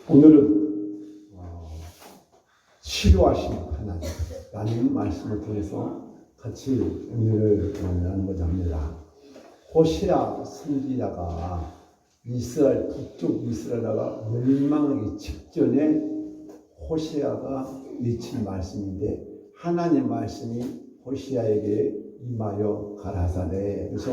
오늘은 치료하신 하나님라는 말씀을 통해서 같이 은혜를 나누고자 합니다. 호시아 선지자가 이스라엘 북쪽 이스라엘가 멸망하기 직전에 호시아가 외친 말씀인데 하나님 말씀이 호시아에게 임하여 가라사대. 그래서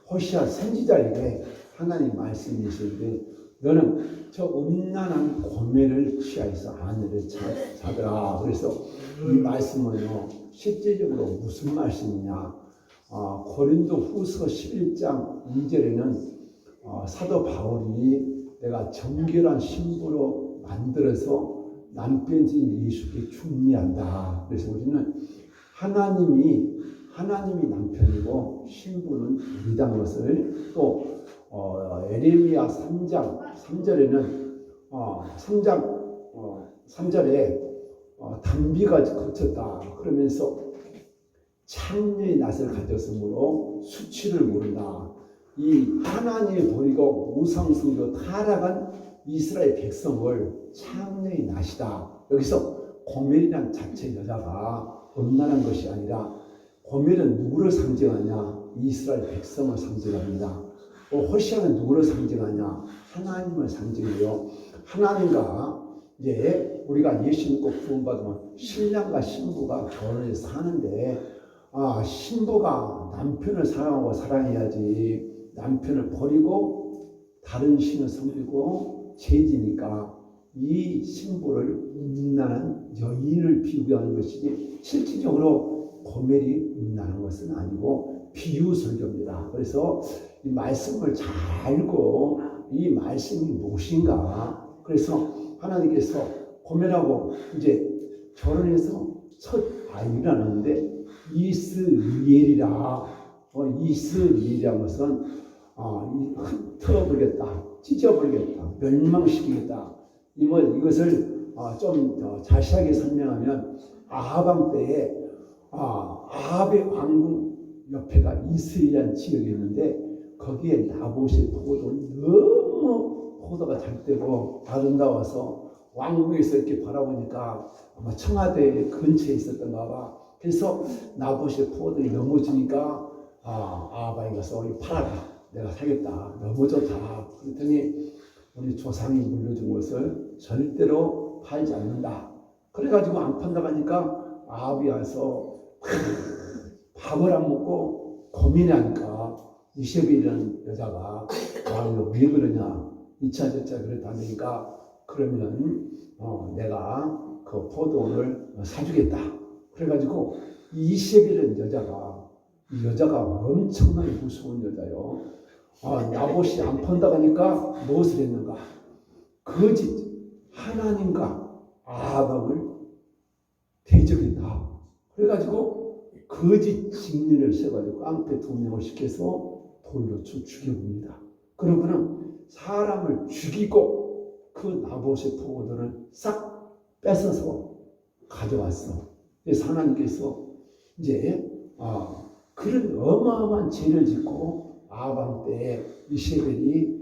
호시아 선지자에게 하나님 말씀이 있는데 너는 저 음란한 고매를 취하여서 아내를 찾으라. 그래서 이 말씀은요 실제적으로 무슨 말씀이냐? 고린도 후서 11장 2절에는 사도 바울이 내가 정결한 신부로 만들어서 남편인 예수께 중미한다. 그래서 우리는 하나님이 남편이고 신부는 우리다는 것을 또 에레미야 3장 3절에는 3절에 단비가 거쳤다. 그러면서 창녀의 낯을 가졌으므로 수치를 모른다. 이 하나님을 버리고 우상숭배로 타락한 이스라엘 백성을 창녀의 낯이다. 여기서 고멜이란 자체 여자가 음란한 것이 아니라 고멜은 누구를 상징하냐? 이스라엘 백성을 상징합니다. 호시아는 누구를 상징하냐? 하나님을 상징해요. 하나님과 이제 우리가 예수 믿고 구원받으면 신랑과 신부가 결혼해서 사는데 신부가 남편을 사랑하고 사랑해야지 남편을 버리고 다른 신을 섬기고 죄지니까 이 신부를 음란한 여인을 비유하는 것이지 실질적으로 고멜이 음란한 것은 아니고 비유 설교입니다. 그래서 이 말씀을 잘 읽고 이 말씀이 무엇인가? 그래서 하나님께서 고멜하고 이제 결혼해서 첫 아이를 낳았는데 이스리엘이라. 이스리엘이라는 것은 흩어버리겠다, 찢어버리겠다, 멸망시키겠다. 이것을 좀 자세하게 설명하면 아합 때에 아합의 왕궁 옆에가 이스라엘이라는 지역이 있는데 거기에 나봇의 포도는 너무 포도가 잘 되고 아름다워서 왕궁에서 이렇게 바라보니까 아마 청와대 근처에 있었던가 봐. 그래서 나봇의 포도가 넘어지니까 아합이 가서 팔아라, 내가 사겠다, 너무 좋다. 그랬더니 우리 조상이 물려준 것을 절대로 팔지 않는다. 그래가지고 안 판다고 하니까 아합이 와서 밥을 안 먹고 고민하니까 이세벨이라는 여자가 왜 그러냐, 이차저차 그랬다니까 그러면 내가 그 포도원을 사주겠다. 그래가지고 이세벨이라는 이 여자가 엄청나게 무서운 여자요. 나봇이 안 판다고 하니까 무엇을 했는가? 거짓 하나님과 아합을 대적했다. 그래가지고 거짓 증인을 세가지고 깡패 2명을 시켜서 돌로 죽여봅니다. 그러고는 사람을 죽이고 그 나봇의 포도를 싹 뺏어서 가져왔어. 그래서 하나님께서 이제 그런 어마어마한 죄를 짓고 아합 때에 이세벨이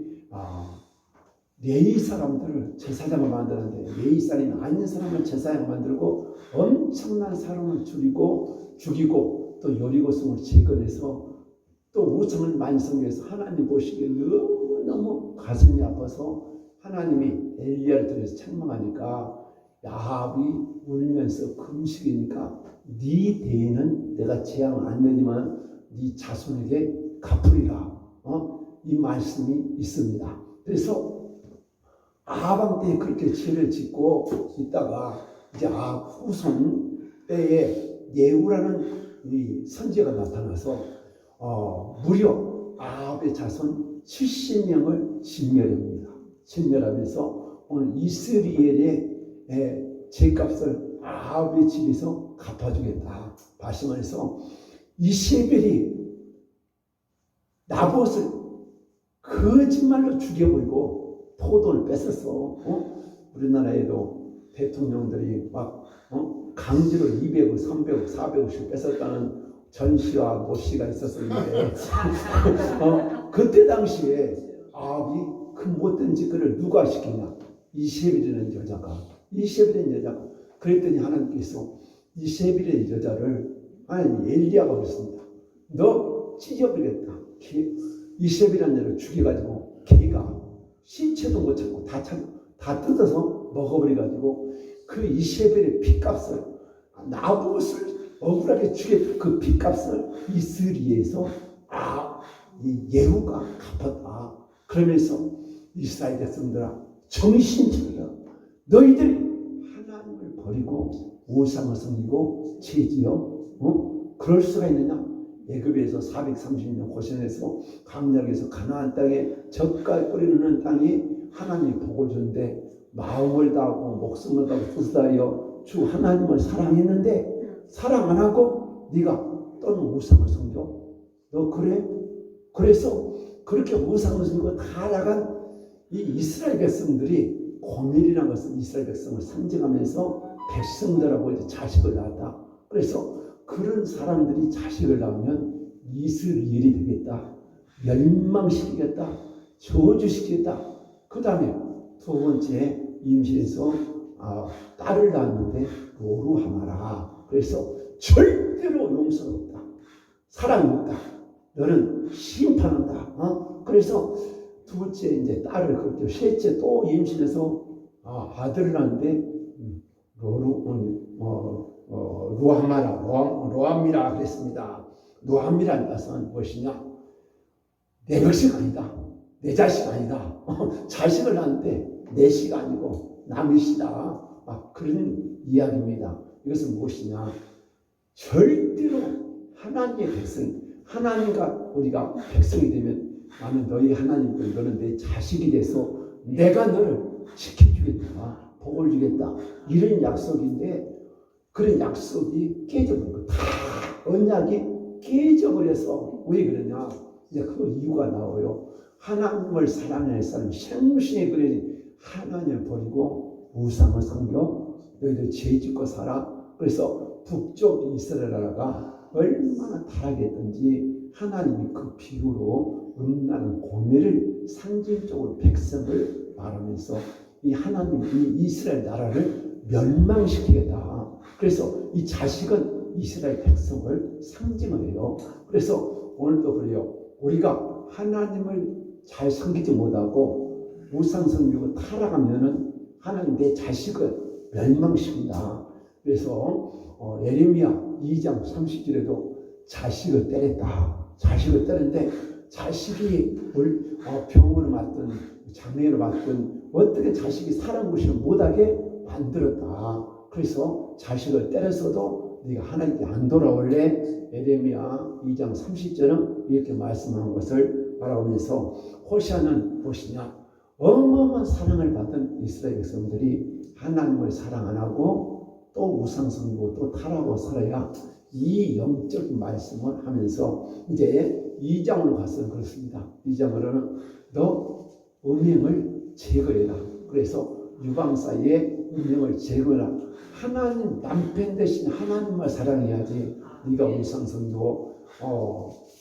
레위 사람들을 제사장을 만드는데 레위 사람이 아닌 사람을 제사장을 만들고 엄청난 사람을 죽이고 또 여리고성을 재건해서 또 우상을 많이 섬겨서 하나님 보시기에 너무 가슴이 아파서 하나님이 엘리야를 통해서 책망하니까 아합이 울면서 금식이니까 네 대에는 내가 재앙 안 내지만 네 자손에게 갚으리라. 이 말씀이 있습니다. 그래서 아합 때에 그렇게 죄를 짓고 있다가 이제 후손 때에 예후라는 이 선지자가 나타나서 무려 아합의 자손 70명을 진멸합니다. 진멸하면서 오늘 이스라엘의 죄값을 아합의 집에서 갚아주겠다. 다시 말해서 이세벨이 나봇을 거짓말로 죽여버리고 포도를 뺏었어. 우리나라에도 대통령들이 막 강제로 200억, 300억, 400억씩 뺏었다는 전시와 모시가 있었었는데 그때 당시에 아합이 그 못된 짓거리를 누가 시키냐? 이세벨이라는 여자가. 그랬더니 하나님께서 이세벨이라는 여자를 하나님 엘리야가 그랬습니다. 너 찢어버리겠다. 이세벨이라는 여자를 죽여가지고 개가 신체도 못 찾고 다 뜯어서 먹어버려가지고 그 이세벨의 핏값을 나봇을 억울하게 죽였던 그 핏값을 이스라엘에서 이 예후가 갚았다. 그러면서 이스라엘 백성들아 정신 차려. 너희들이 하나님을 버리고 우상을 섬기고 죄지어 그럴 수가 있느냐? 애굽에서 430년 고생해서 광야에서 가나안 땅에 젓갈 뿌리는 땅이 하나님이 복을 주는데 마음을 다하고 목숨을 다하고 뜻을 다하여 주 하나님을 사랑했는데 사랑 안 하고 네가 또는 우상을 섬겨? 너 그래? 그래서 그렇게 우상을 섬기고 다 나간 이 이스라엘 백성들이 고멜이라는 것은 이스라엘 백성을 상징하면서 백성들하고 이제 자식을 낳았다. 그래서 그런 사람들이 자식을 낳으면 이스라엘이 되겠다. 멸망시키겠다. 저주시키겠다. 그 다음에 두 번째 임신해서 딸을 낳았는데 로루하마라. 그래서 절대로 용서가 없다. 사랑이 없다. 너는 심판한다. 그래서 둘째 이제 딸을 그렇게 셋째 또 임신해서 아들을 낳는데 로암미라 그랬습니다. 로암미라는 것은 무엇이냐? 내 백성 아니다. 내 자식 아니다. 자식을 낳는데 내 씨가 아니고 남의 씨다. 그런 이야기입니다. 이것은 무엇이냐? 절대로 하나님의 백성, 하나님과 우리가 백성이 되면 나는 너희 하나님이고 너는 내 자식이 돼서 내가 너를 지켜주겠다. 복을 주겠다. 이런 약속인데 그런 약속이 깨져버린 거다. 언약이 깨져버려서 왜 그러냐? 이제 그 이유가 나와요. 하나님을 사랑하는 사람이 생생히 그러니 하나님을 버리고 우상을 섬겨 너희들 죄짓고 살아. 그래서 북쪽 이스라엘 나라가 얼마나 타락했던지 하나님이 그 비유로 음란한 고멜을 상징적으로 백성을 말하면서 이 하나님 이 이스라엘 나라를 멸망시키겠다. 그래서 이 자식은 이스라엘 백성을 상징을 해요. 그래서 오늘도 그래요. 우리가 하나님을 잘 섬기지 못하고 우상 섬기고 타락하면은 하나님 내 자식을 멸망시킨다. 그래서 예레미야 2장 30절에도 자식을 때렸다. 자식을 때렸는데 자식이 병으로 맞든 장애로 맞든 어떻게 자식이 사람 것을 못하게 만들었다. 그래서 자식을 때렸어도 네가 하나님께 안 돌아올래? 예레미야 2장 30절은 이렇게 말씀하는 것을 바라보면서 호시아는 무엇이냐? 어마어마한 사랑을 받은 이스라엘 백성들이 하나님을 사랑 안 하고 또 우상 섬기고 또 타락하고 살아야 이 영적 말씀을 하면서 이제 2장으로 가서는 그렇습니다. 2장으로는 너 음행을 제거해라. 그래서 유방 사이에 음행을 제거해라. 하나님 남편 대신 하나님만 사랑해야지. 네가 우상 섬기고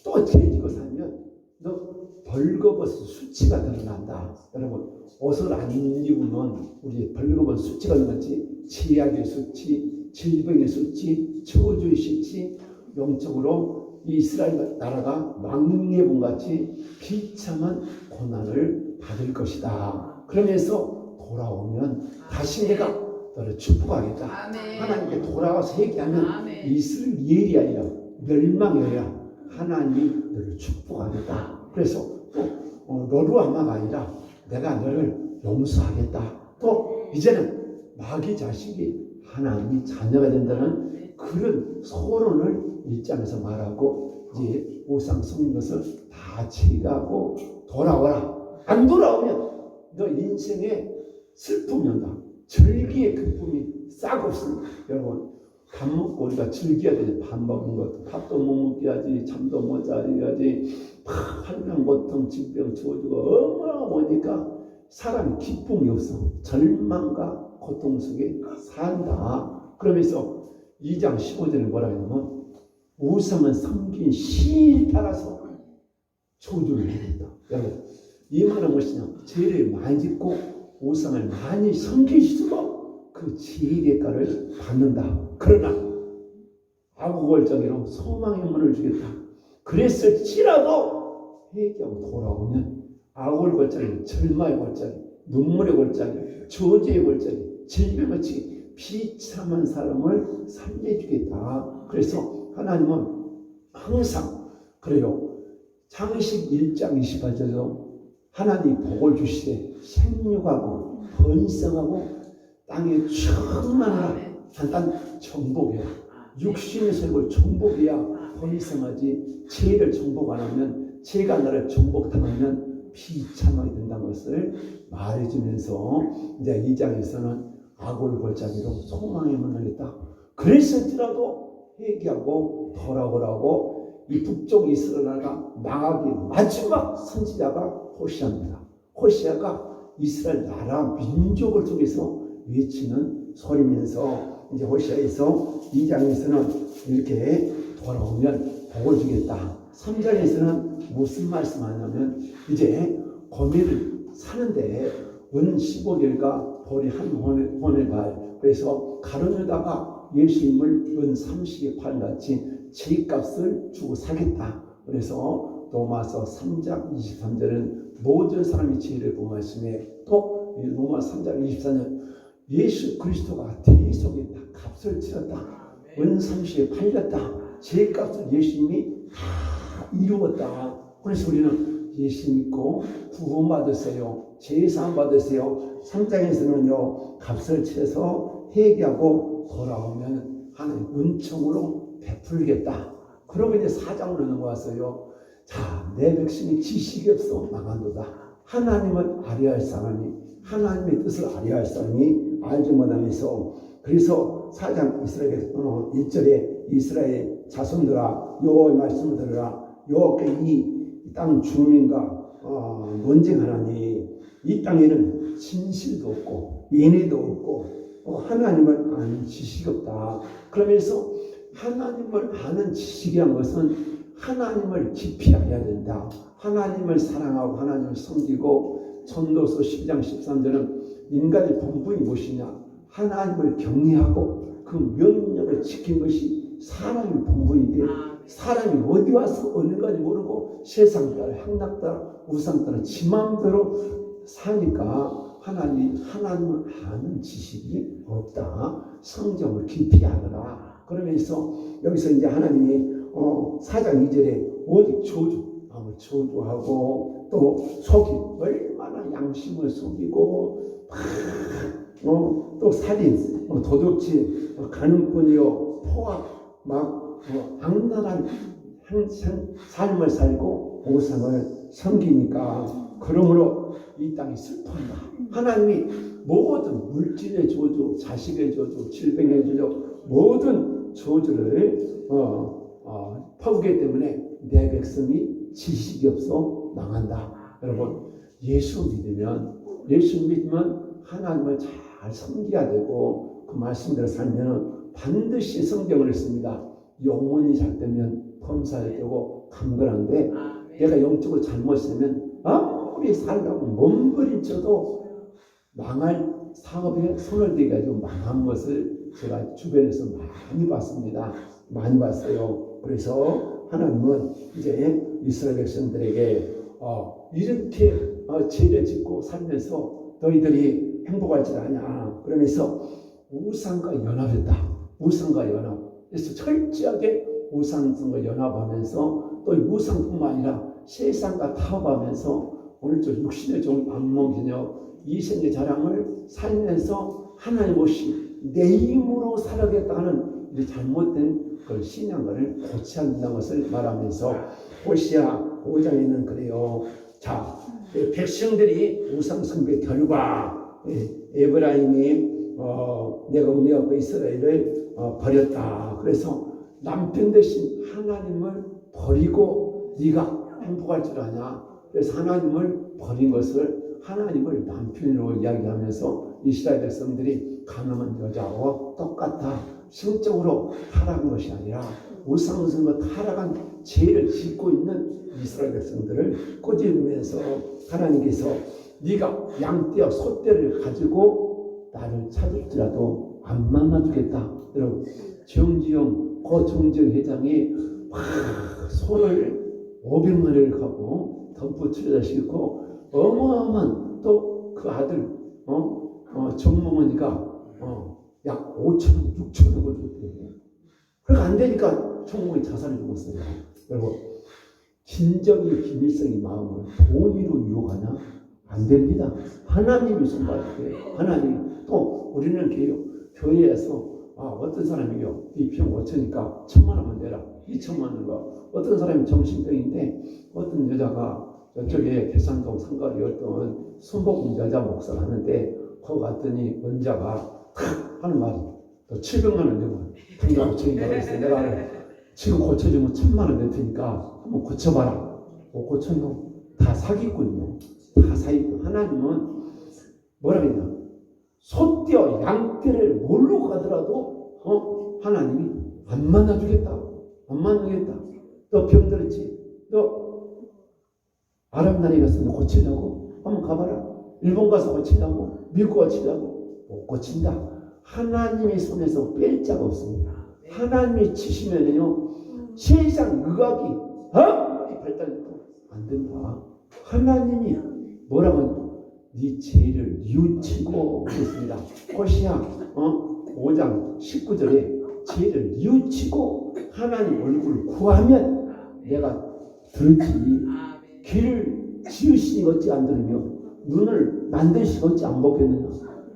또 죄지고 살면 너 벌거벗은 수치가 드러난다. 여러분 옷을 안 입으면 우리 벌거벗은 수치가 드러나지. 치약의 수치, 질병의 수치, 저주의 수치, 영적으로 이스라엘 나라가 망령해본같이 비참한 고난을 받을 것이다. 그러면서 돌아오면 다시 내가 너를 축복하겠다. 아멘. 하나님께 돌아와서 얘기하면 아멘. 이스라엘이 아니라 멸망이 아니라 하나님이 너를 축복하겠다. 그래서 또 로루아마가 아니라 내가 너를 용서하겠다. 또 이제는 마귀 자식이 하나님이 자녀가 된다는 그런 소론을 1장에서 말하고 이제 우상 섬긴 것을 다 제거하고 돌아와라. 안 돌아오면 너 인생에 슬픔이 온다. 절기의 기쁨이 싹 없습니다. 여러분 밥 먹고 우리가 즐겨야 되지. 밥 먹은 것도 밥도 못 먹게 하지. 잠도 못 자게 하지. 한명 고통 질병 저주가 얼마나 오니까 사람이 기쁨이 없어. 절망과 고통 속에 산다. 그러면서 2장 15절에 뭐라 하냐면 우상은 섬긴 시일 따라서 저주를 해야 된다. 여러분 이 말은 무엇이냐? 죄를 많이 짓고 우상을 많이 섬기실수록 그 죄의 대가를 받는다. 그러나 아구골짜기로 소망의 문을 주겠다. 그랬을지라도 회개하고 돌아오면 아구골짜기, 절마의 골짜기, 눈물의 골짜기, 저주의 골짜기, 질병의 치기, 비참한 사람을 살려주겠다. 그래서 하나님은 항상 그래요. 창세기 1장 28절에서 하나님 복을 주시되 생육하고 번성하고 땅에 충만하라. 단단 정복이야. 육신의 세력을 정복해야 번성하지. 죄를 정복 안 하면, 죄가 나를 정복당하면 비참하게 된다는 것을 말해주면서 이제 2장에서는 아골골짜기로 소망의 문을 열겠다. 그랬을지라도 회개하고 돌아오라고 이 북쪽 이스라엘가 망하기 마지막 선지자가 호시아입니다. 호시아가 이스라엘 나라 민족을 통해서 외치는 소리면서 이제 호시아에서 2장에서는 이렇게 돌아오면 복을 주겠다. 3장에서는 무슨 말씀하냐면 이제 거미를 사는데 은 15개월과 벌이 한 혼을 발. 그래서 가룟유다가 예수님을 은 30개 같이 죄값을 주고 사겠다. 그래서 로마서 3장 23절은 모든 사람이 죄를 범하심에 또 로마 3장 24절 예수 그리스도가 대속에 다 값을 치렀다. 은 30에 팔렸다. 죄값을 예수님이 다 이루었다. 그래서 우리는 예수 믿고 구원받으세요. 죄사함 받으세요. 3장에서는요 값을 치러서 회개하고 돌아오면 하나님 은총으로 베풀겠다. 그러면 이제 4장으로 넘어왔어요. 자, 내 백성이 지식이 없어 망한도다. 하나님을 알아야 할 사람이, 하나님의 뜻을 알아야 할 사람이 알지 못하면서, 그래서 4장 이스라엘 1절에 이스라엘 자손들아 여호와의 말씀을 들으라. 여호와께 이 땅 주민과 논쟁하나니 이 땅에는 진실도 없고 인애도 없고 하나님을 아는 지식이 없다. 그러면서 하나님을 아는 지식이란 것은 하나님을 깊이 알아야 된다. 하나님을 사랑하고 하나님을 섬기고 전도서 10장 13절은 인간의 본분이 무엇이냐? 하나님을 경외하고 그 명령을 지킨 것이 사람의 본분인데 사람이 어디 와서 어느 가지 모르고 세상 따라 향락 따라 우상 따라 지 마음대로 사니까 하나님을 아는 지식이 없다. 성경을 깊이 알아라. 그러면서 여기서 이제 하나님이 4장 2절에 오직 저주하고 또 속이 얼마나 양심을 속이고 또 살인, 도둑질, 가늠꾼이요, 포악, 악랄한 삶을 살고 우상을 섬기니까 그러므로 이 땅이 슬퍼한다. 하나님이 모든 물질의 저주, 자식의 저주, 질병의 저주, 모든 저주를 퍼부기 때문에 내 백성이 지식이 없어 망한다. 여러분, 예수 믿으면 하나님을 잘 섬겨야 되고 그 말씀대로 살면 반드시 성경을 했습니다. 영혼이 잘되면 범사에 되고 강건한데 내가 영적으로 잘못했으면 아무리 살라고 몸부림쳐도 망할 사업에 손을 대가지고 망한 것을 제가 주변에서 많이 봤습니다. 많이 봤어요. 그래서 하나님은 이제 이스라엘 백성들에게 이렇게 죄를 짓고 살면서 너희들이 행복할지 아냐. 그러면서 우상과 연합했다. 우상과 연합. 그래서 철저하게 우상과 연합하면서 또 우상뿐만 아니라 세상과 타협하면서 오늘도 육신의 종 안목이며 이생의 자랑을 살면서 하나님 없이 내 힘으로 살아야겠다는 잘못된 그 신앙을 고쳐야 한다는 것을 말하면서 호시아 5장에는 그래요. 자, 백성들이 우상 숭배 결과 에브라임이 내가 은혜하고 이스라엘을 버렸다. 그래서 남편 대신 하나님을 버리고 네가 행복할 줄 아냐. 그래서 하나님을 버린 것을 하나님을 남편으로 이야기하면서 이스라엘 백성들이 가늠한 여자와 똑같아. 성적으로 타락한 것이 아니라 우상숭배 타락한 죄를 짓고 있는 이스라엘 백성들을 꼬집으면서 하나님께서 네가 양떼와 소떼를 가지고 나를 찾을지라도 안 만나주겠다. 여러분 정지영 고 정지영 회장이 막 소를 500마리를 갖고 덤프 치료자시고 어마어마한 또 그 아들 정몽원이가 약 5천원 6천원을 줬대요. 그러니까 안 되니까 정몽이 자살을 죽었어요. 여러분 진정이 김일성의 마음을 돈으로 유혹하냐? 안 됩니다. 하나님이 손봐야 돼요. 하나님. 또 우리는 교회에서 어떤 사람이요 이 비용 5천이니까 1,000,000원만 내라 2,000,000원 거. 어떤 사람이 정신병인데 어떤 여자가 저쪽에 계산동 상가리 어떤 순복음 여자 목사를 하는데 거기 갔더니 원자가 탁 하는 말이 또 700만 원 내면 당장 고쳐준다 그랬어. 내가 지금 고쳐주면 1,000,000원 낼 테니까 한번 고쳐봐라. 못 고쳤노? 다 사기꾼이요. 다 사기꾼. 하나님은 뭐라 그랬냐? 소떼와 양떼를 몰고 가더라도 하나님이 안 만나주겠다. 안 만나주겠다. 너 병들었지? 너 아랍 나라에 가서 너 고치려고? 한번 가봐라. 일본 가서 고치려고? 미국 고치려고? 못 고친다. 하나님의 손에서 뺄 자가 없습니다. 하나님이 치시면요 세상 의학이 아무리 발달해도 안 된다. 하나님이 뭐라고 네 죄를 뉘우치고 그랬습니다. 호시아 5장 19절에 죄를 뉘우치고 하나님 얼굴을 구하면 내가 들을지 귀를 지으시니 어찌 안 들으며 눈을 만드시니 어찌 안 보겠느냐.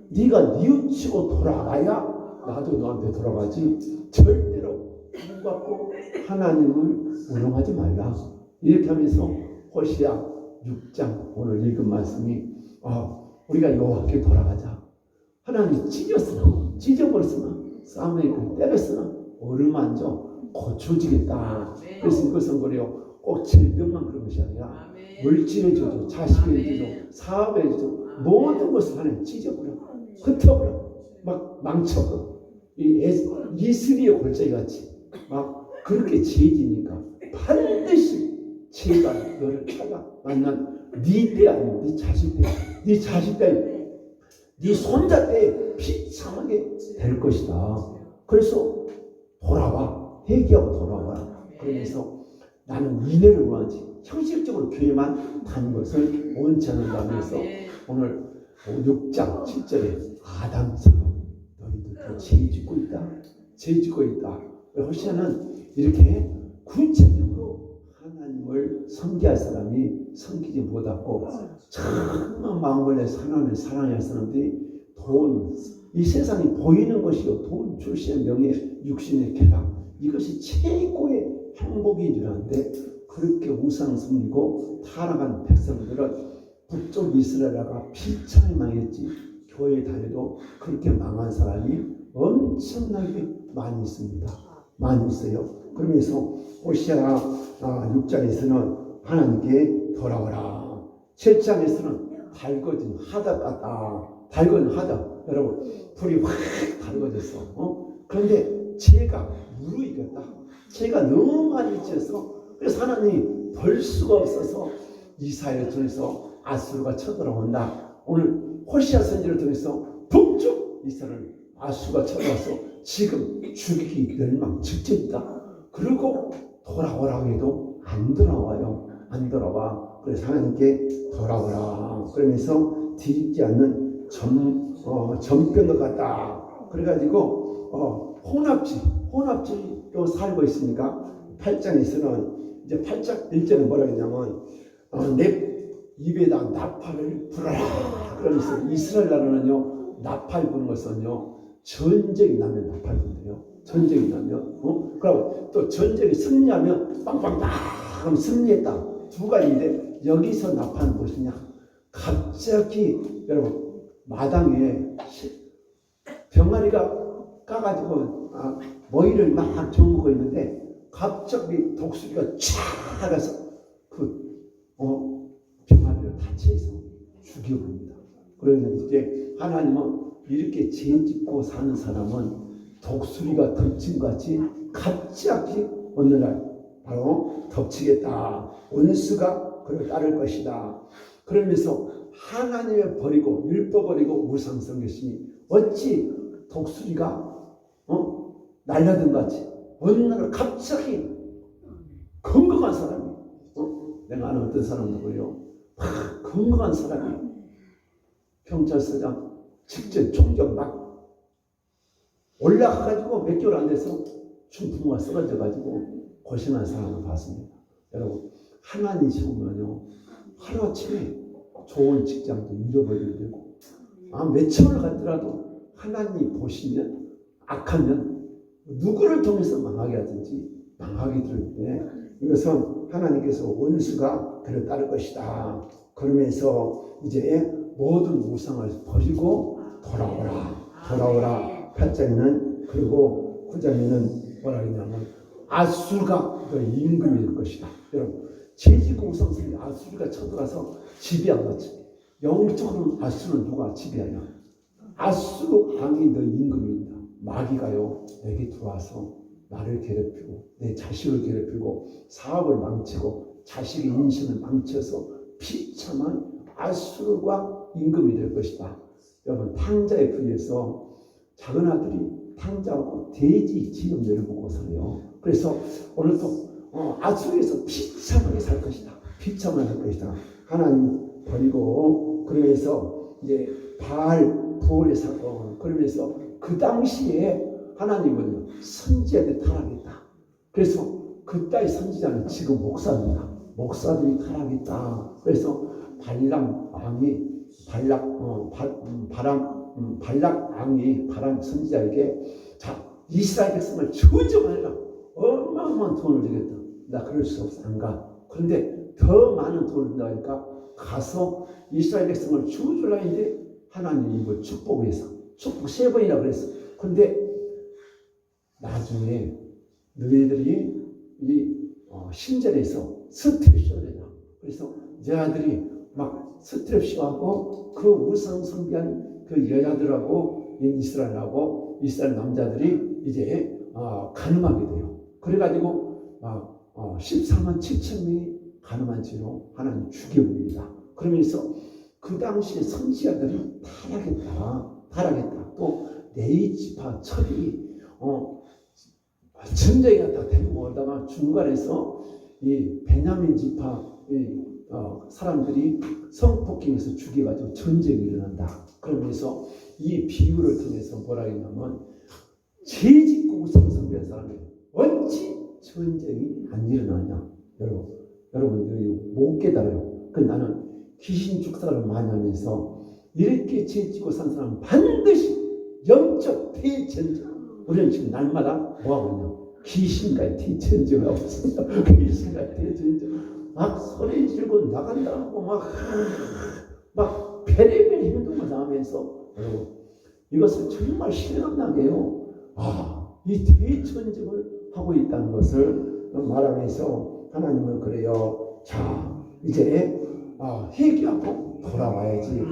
네가 뉘우치고 돌아가야 나도 너한테 돌아가지. 절대로 눈 감고 하나님을 우롱하지 말라. 이렇게 하면서 호시아 6장 오늘 읽은 말씀이 우리가 여호와께 돌아가자. 하나님이 찢어버렸으나 싸움에 때렸으나 어루만져 고쳐지겠다. 그래서 이것은 그래요. 꼭 질병만 그런 것이 아니라 물질의 저주, 자식의 저주, 사업의 저주 모든 것을 하나님 찢어버려 흩어버려 막 망쳐버려. 이슬이의 골짜기 같이 막 그렇게 죄지니까 반드시 죄가 너를 찾아 만난 네 때 아니면 네 자식 때, 네 자식 때, 네 손자 때 비참하게 될 것이다. 그래서 돌아와. 회개하고 돌아와라. 그러면서 나는 인내를 원하지 형식적으로 교회만 다닌 것을 원치 않는다면서 오늘 6장 7절에 아담처럼 너희들도 죄 짓고 있다. 죄 짓고 있다. 호시아는 이렇게 구체적으로 하나님을 섬기할 사람이 섬기지 못하고 정말 마음을 내서 하나님을 사랑할 사람들이 이 세상이 보이는 것이요 돈, 출신, 명예, 육신의 쾌락 이것이 최고의 행복인 줄 아는데 그렇게 우상 섬기고 타락한 백성들은 북쪽 이스라엘가 비참히 망했지. 교회 다녀도 그렇게 망한 사람이 엄청나게 많이 있습니다. 많이 있어요. 그러면서 호시아 6장에서는 하나님께 돌아오라. 7장에서는 달궈진 하다 같다. 달궈진 하다. 여러분 불이 확 달궈졌어. 그런데 죄가 무르익었다. 죄가 너무 많이 있어서 그래서 하나님이 벌 수가 없어서 이사야를 통해서 아수르가 쳐들어온다. 오늘 호시아 선지를 통해서 북쪽 이스라엘 아수르가 쳐들어와서 지금 죽이기 멸망 직전이다. 그리고 돌아오라고 해도 안 돌아와요. 안 돌아와. 그래서 하나님께 돌아오라. 그러면서 뒤집지 않는 전병과 같다. 그래가지고 혼합지로 살고 있으니까 8장에서는 이제 8장 1절에 뭐라 했냐면 내 입에다 나팔을 불어라. 그러면서 이스라엘 나라는요 나팔 부는 것은요 전쟁이 나면 나팔 부는데요. 전쟁이 나면 그럼 또 전쟁이 승리하면 빵빵빵 그럼 승리했다. 두 가지인데 여기서 나팔은 무엇이냐? 갑자기 여러분 마당 위에 병아리가 까가지고 머리를 막 저물고 있는데 갑자기 독수리가 촤 가서 그 병아리를 타치해서 죽여버립니다. 그러면 이제 하나님은 이렇게 죄 짓고 사는 사람은 독수리가 덮친같이 갑자기 어느 날 바로 덮치겠다. 원수가 그를 따를 것이다. 그러면서 하나님을 버리고 율법 버리고 우상 섬겼으니 어찌 독수리가 날려든 것 같이 어느 날 갑자기 건강한 사람이 내가 아는 어떤 사람 누구요? 건강한 사람이 경찰서장 직전 총격 막 올라가가지고 몇 개월 안 돼서 중풍과 쓰러져가지고 고생한 사람을 봤습니다. 여러분 하나님 죽으면요 하루아침에 좋은 직장도 잃어버리게 되고 매천을 갔더라도 하나님 보시면 악하면 누구를 통해서 망하게 하든지 망하게 되는데 이것은 하나님께서 원수가 그를 따를 것이다. 그러면서 이제 모든 우상을 버리고 돌아오라. 8장에는 그리고 9장에는 뭐라 했냐면 아수르가 그 임금이 될 것이다. 여러분 제지고 우상숭배 아수르가 쳐들어가서 지배한 거지. 영적으로 아수르는 누가 지배하냐? 아수르 왕이 너 임금입니다. 마귀가요 내게 들어와서 나를 괴롭히고 내 자식을 괴롭히고 사업을 망치고 자식의 인생을 망쳐서 비참한 아수르가 임금이 될 것이다. 여러분 탕자에 비해서 작은 아들이 탕자하고 돼지 지엄대를 보고 살아요. 그래서 오늘도 아수르에서 비참하게 살 것이다. 비참하게 살 것이다. 하나님 버리고 그러면서 이제 바알 부올의 사건 그러면서 그 당시에 하나님은 선지자들이 타락했다. 그래서 그때의 선지자는 지금 목사입니다. 목사들이 타락했다. 그래서 발람 왕이 발락 왕이 바람 선지자에게 자 이스라엘 백성을 저주하라. 어마어마한 돈을 주겠다. 나 그럴 수 없어 안 가. 그런데 더 많은 돈을 준다 하니까 가서 이스라엘 백성을 저주하라 했는데 하나님이 이걸 축복해서 축복 3번이나 그랬어. 그런데 나중에 너희들이 이 신전에서 스트랩 씌워야 그래서 여자들이 막 스트랩 씌워하고 그 우상 숭배한 그 여자들하고 이스라엘하고 이스라엘 남자들이 이제 가늠하게 돼요. 그래가지고 14만 7천 명이 가늠한 채로 하나님 죽여버립니다. 그러면서 그 당시에 선지자들이 타락했다. 또 네이지파 첩이 전쟁이 갔다 데리고 오다가 중간에서 이 베냐민 지파 사람들이 성폭행해서 죽여가지고 전쟁이 일어난다. 그러면서 이 비유를 통해서 뭐라 했냐면 죄짓고 우상 숭배한 사람이 어찌 전쟁이 안 일어나냐. 여러분들이 못 깨달아요. 나는 귀신 축사를 많이 하면서 이렇게 죄짓고 산 사람은 반드시 영적 대전쟁. 우리는 지금 날마다 뭐하고 있냐? 귀신과의 대전쟁을 하고 있습니다. 귀신과의 대전쟁. 막 소리 지르고 나간다고 막 별의별 행동을 하면서 이것을 정말 실감나게 해요. 이 대전쟁을 하고 있다는 것을 말하면서 하나님은 그래요. 자 이제 회개하고 돌아와야지.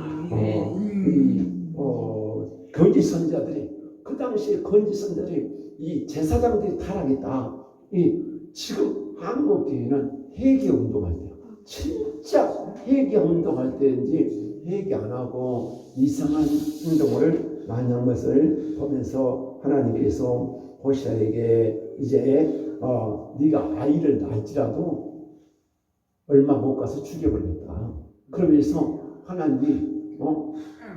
거짓 선자들이 그 당시에 거짓 선자들이 이 제사장들이 타락했다. 지금 한국교회는 회개 운동할 때요. 진짜 회개 운동할 때인지 회개 안 하고 이상한 행동을 많이 한 것을 보면서 하나님께서 호시아에게 이제 네가 아이를 낳을지라도 얼마 못 가서 죽여버렸다. 그러면서 하나님이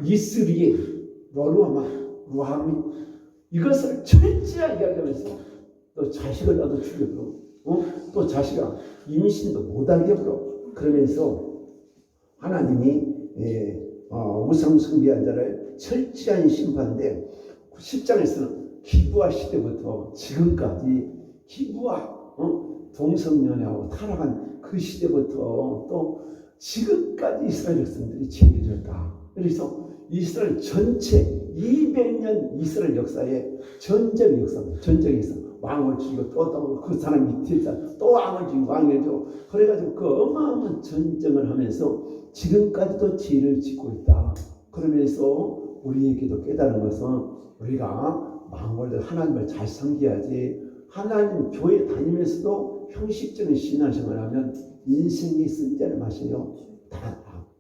이스리엘 루함이 이것을 철저하게 이야기하면서 너 자식을 나도 죽여버려. 또 자식아 임신도 못하게 해버려. 그러면서 하나님이 우상 숭배한 자를 철저한 심판인데 10장에서는 기브아 시대부터 지금까지 기브아 동성연애하고 타락한 그 시대부터 또 지금까지 이스라엘 백성들이 죄를 졌다. 그래서 이스라엘 전체 200년 이스라엘 역사에 전쟁의 역사입니다. 전쟁에서 왕을 죽이고 또 그 사람 밑에 또 왕을 죽이고 왕을 죽이고 그래가지고 그 어마어마한 전쟁을 하면서 지금까지도 죄를 짓고 있다. 그러면서 우리에게도 깨달은 것은 우리가 망월들 하나님을 잘 섬겨야지. 하나님 교회 다니면서도 너무 형식적인 신앙생활을 하면 인생이 쓴자를 마셔요.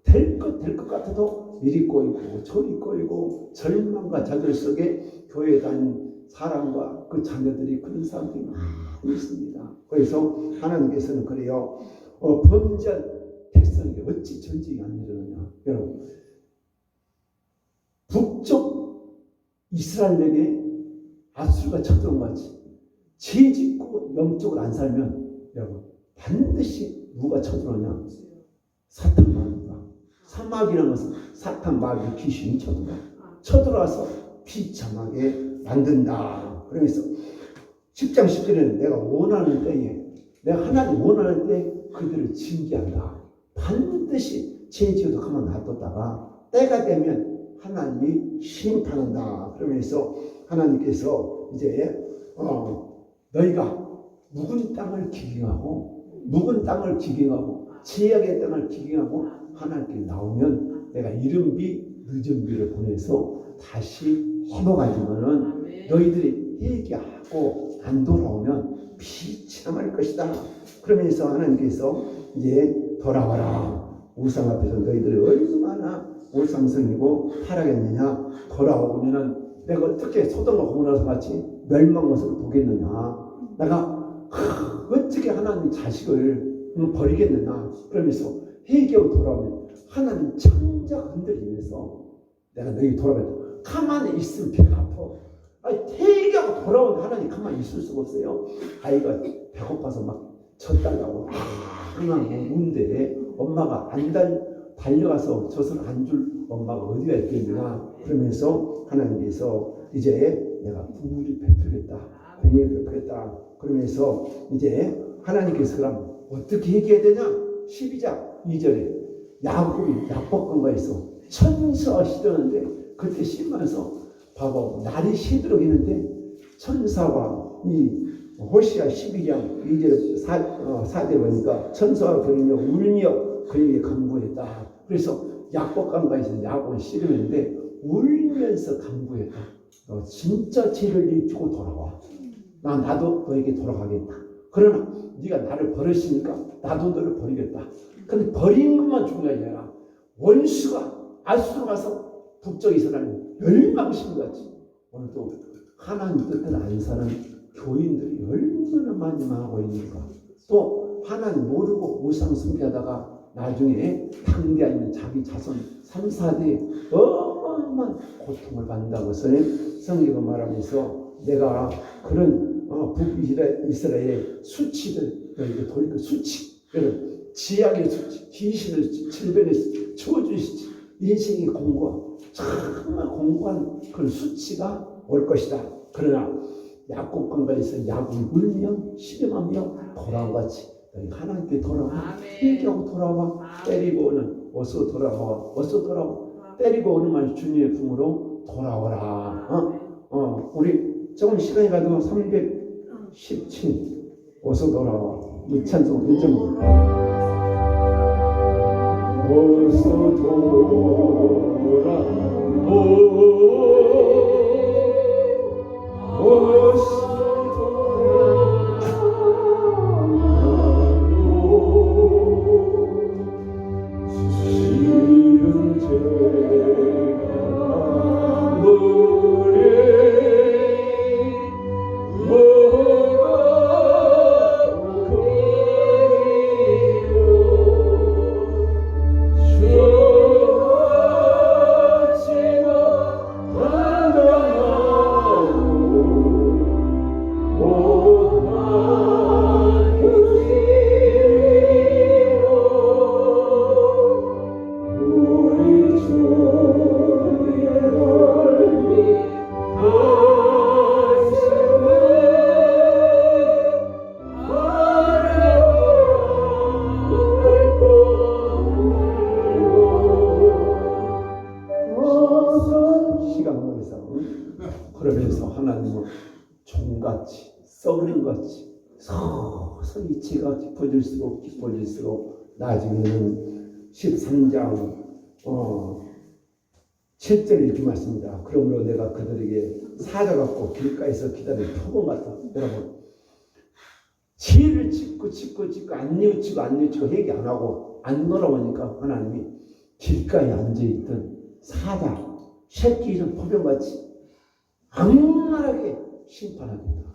될 것 같아도 이리 꼬이고 저리 꼬이고 절망과 좌절 속에 교회에 다니는 사람과 그 자녀들이 그런 사람들이 많이 있습니다. 그래서 하나님께서는 그래요. 범죄한 백성이 어찌 전쟁이 안 일어나냐. 여러분, 북쪽 이스라엘에게 아수르가 쳐들어온 같이 죄 짓고 영적으로 안 살면 여러분 반드시 누가 쳐들어오냐? 사탄 마귀가. 사마귀라는 것은 사탄 마귀 귀신이 쳐들어와서 비참하게 만든다. 그러면서 10장 10절에는 내가 원하는 때에 내가 하나님 원하는 때 그들을 징계한다. 반드시 죄 지어도 가만 놔뒀다가 때가 되면 하나님이 심판한다. 그러면서 하나님께서 이제 너희가 묵은 땅을 기경하고 죄악의 땅을 기경하고 하나님께 나오면 내가 이른비 늦은비를 보내서 다시 희망하지만은 너희들이 회개하고 안 돌아오면 비참할 것이다. 그러면서 하나님께서 이제 돌아와라. 우상 앞에서 너희들이 얼마나 우상성이고 타락했느냐. 돌아오면은 내가 어떻게 소돔과 고모라서 같이 멸망 모습을 보겠느냐. 내가 어떻게 하나님 자식을 버리겠느냐. 그러면서 회개하고 돌아오면 하나님 창작 흔들리면서 내가 너희 돌아가겠다. 가만히 있으면 배가 아파. 회개하고 돌아온 하나님 가만히 있을 수가 없어요. 아이가 배고파서 막 젖달라고 하나님 운데 엄마가 안 달려가서 젖을 안 줄 엄마가 어디가 있겠느냐. 그러면서 하나님께서 이제 내가 공의를 베풀겠다. 그러면서 이제 하나님께서 그럼 어떻게 얘기해야 되냐? 12장 2절에 야곱이 약복강가에서 천사가 시드는데 그때 씹으면서 봐봐 날이 시들어 있는데 천사와 이 호시아 12장 2절 4절 보니까 천사가 그리며 울며 그에게 간구했다. 그래서 약복강가에서 야곱을 씨름했는데 울면서 간구했다. 너 진짜 죄를 지고 돌아와. 나도 너에게 돌아가겠다. 그러나 네가 나를 버렸으니까 나도 너를 버리겠다. 근데 버린 것만 중요한 게 아니라 원수가 아수르 가서 북쪽 이스라엘 멸망시키같이 오늘도 하나님 뜻을 안 사는 교인들이 얼마나 많이 망하고 있는가. 또 하나님 모르고 우상 숭배하다가 나중에 당대에 있는 자기 자손 3, 4대에 어마어마한 고통을 받는다고 성경은 말하면서 내가 그런 북이스라엘의 수치들 너희들 돌이켜 수치 지약의 수치 귀신의 질병의 저주의 수치 인생의 공고한 정말 공고한 그런 수치가 올 것이다. 그러나 약국강가에서 약을 울며 시름하며 돌아온 같이 너희 하나님께 돌아와 회개하고 돌아와 때리고 오는 어서 돌아와 때리고 오는 말 주님의 품으로 돌아오라. 우리 조금 시간이 가도 317 어서 돌아와 이 찬송 1.5 어서 돌아와 그러면서 하나님은 종같이 썩은 같이 서서히 이치가 깊어질수록 나중에는 13장 7절 이렇게 말씀입니다. 그러므로 내가 그들에게 사자 같고 길가에서 기다린 표범 같다. 여러분 죄를 짓고 안 뉘우치고 회개 안 하고 안 돌아오니까 하나님이 길가에 앉아있던 사자 새끼 좀 포병같이 악랄하게 심판합니다.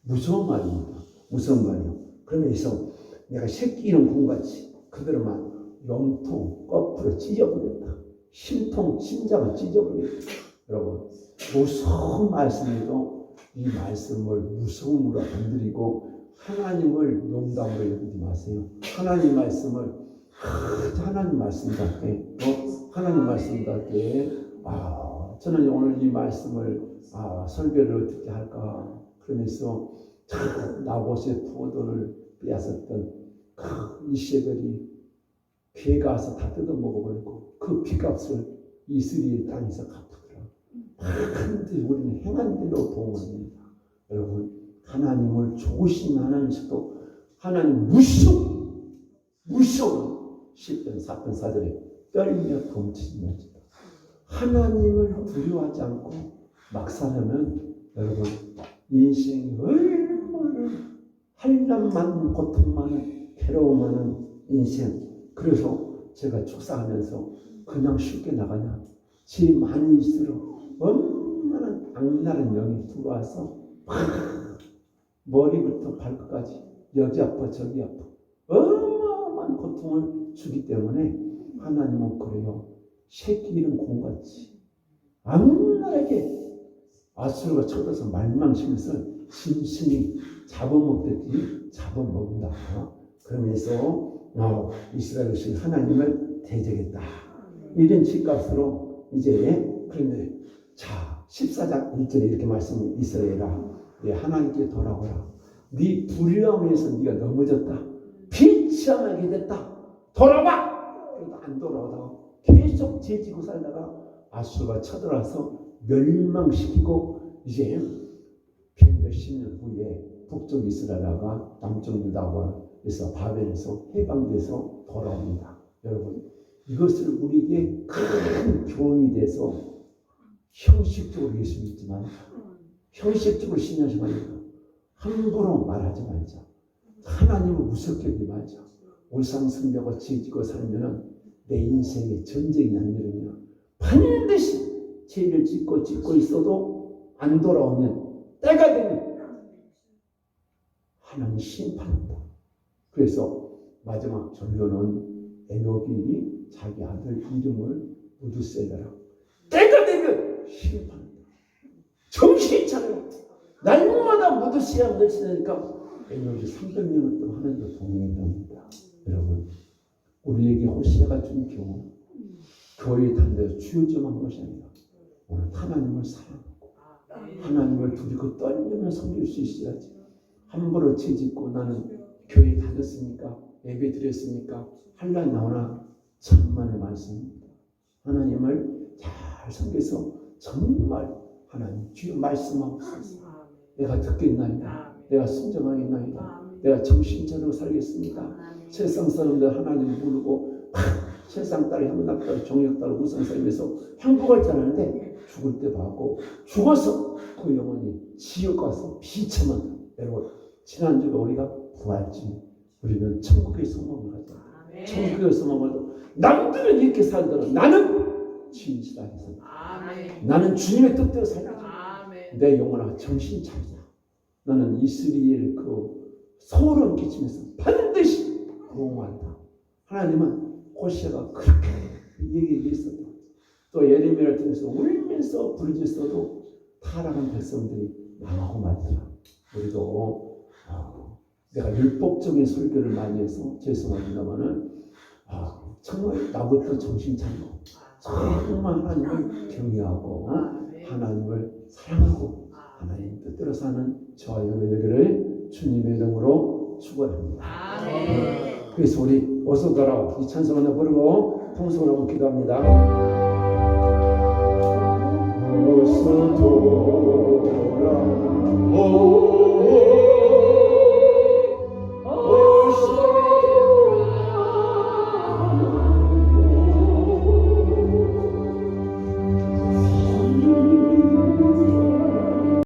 무서운 말입니다. 무서운 말이요. 그러면서 내가 새끼 이런 공같이 그들만 염통 거꾸로 찢어버렸다. 심통 심장을 찢어버렸다. 여러분 무서운 말씀에도 이 말씀을 무서움으로 건드리고 하나님을 농담으로 여기지 마세요. 하나님 말씀을 하나님 말씀답게 하나님 말씀답게 저는 오늘 이 말씀을 설교를 어떻게 할까 그러면서 나봇의 포도를 빼앗았던 그 이세벨이 괴가 와서 다 뜯어먹어버리고 그 피값을 이스라엘 땅에서 갚으더라. 반드시 우리는 행한 대로 도움합니다. 여러분 하나님을 좋으신 하나님께서도 하나님 무서운 10편 4편 4절에 떨며 범치지 마시다. 하나님을 두려워하지 않고 막 살면 여러분 인생이 얼마나 한란 많은 고통 많은 괴로움 많은 인생. 그래서 제가 축사하면서 그냥 쉽게 나가냐 죄 많이 있을수록 얼마나 악랄한 영이 들어와서 머리부터 발끝까지 여기 아파 저기 아파 어마어마한 고통을 주기 때문에 하나님은 그래요. 새끼 이런 공같이 악랄하게 아수르가 쳐들어서 말망치면서 짐승이 잡아먹듯이 잡아먹는다. 그러면서 이스라엘이 하나님을 대적했다. 이런 집값으로 이제 그러면 14장 1절에 이렇게 말씀해 이스라엘아 하나님께 돌아오라. 네 불의함에서 네가 넘어졌다. 비참하게 됐다. 돌아와. 그래도 안 돌아오다가 계속 죄지고 살다가 아수르가 쳐들어와서 멸망시키고 이제 몇십 년 후에 북쪽 이스라엘과 남쪽 유다와에서 바벨에서 해방돼서 돌아옵니다. 여러분 이것을 우리에게 큰 교훈이 돼서 형식적으로 예수 믿지만 형식적으로 신앙생활이니까 함부로 말하지 말자. 하나님을 무섭게 여기지 말자. 울상숭배하고 죄지고 살면 내 인생에 전쟁이 안 일어나면 반드시 죄를 짓고 있어도 안 돌아오면 때가 되면 하나님 심판한다. 그래서 마지막 결론은 에녹이 자기 아들 이름을 무두셀라라. 때가 되면 심판한다. 정신 차려. 날마다 무두셀라 외치니까 에녹이 300명을 또 하나님과 동행했답니다. 여러분 우리에게 호시아가 준 교훈 교회에 다니면서 주요점한 것이 아니라 오늘 하나님을 사랑하고 하나님을 두리고 떨리며 섬길 수 있어야지. 함부로 죄짓고 나는 교회 다녔으니까 예배 드렸으니까 한란 나오나 천만의 말씀입니다. 하나님을 잘 섬겨서 정말 하나님 주여 말씀하옵소서. 내가 듣겠나이다. 내가 순종하겠나이다. 내가 정신차리고 살겠습니다. 세상 사람들 하나님을 부르고 세상 따라 형락 따라 종역 따라 우상 살면서 행복할 줄 아는데 죽을 때 봐고 죽어서 그 영혼이 지옥 가서 비참한. 여러분 지난주에 우리가 부활주 우리는 천국의 소망을 하자. 천국의 소망을 남들은 이렇게 살더라. 나는 진실하게 살자. 나는 주님의 뜻대로 살자. 내 영혼아 정신 차리자. 나는 이스라엘 그 소름 끼치면서 반드시 보호한다. 하나님은 호시아가 그렇게 얘기했어도 또 예레미야를 통해서 울면서 부르짖어도 타락한 백성들이 망하고 말더라. 우리도 내가 율법적인 설교를 많이 해서 죄송합니다만은 정말 나부터 정신 차리고 정말 하나님을 경외하고 하나님을 사랑하고 하나님 뜻대로 사는 저와 여러분들을 주님의 이름으로 축원합니다. 그래서 우리 어서 돌아와 이 찬송 하나 부르고 통성을 하고 기도합니다. 어서 돌아와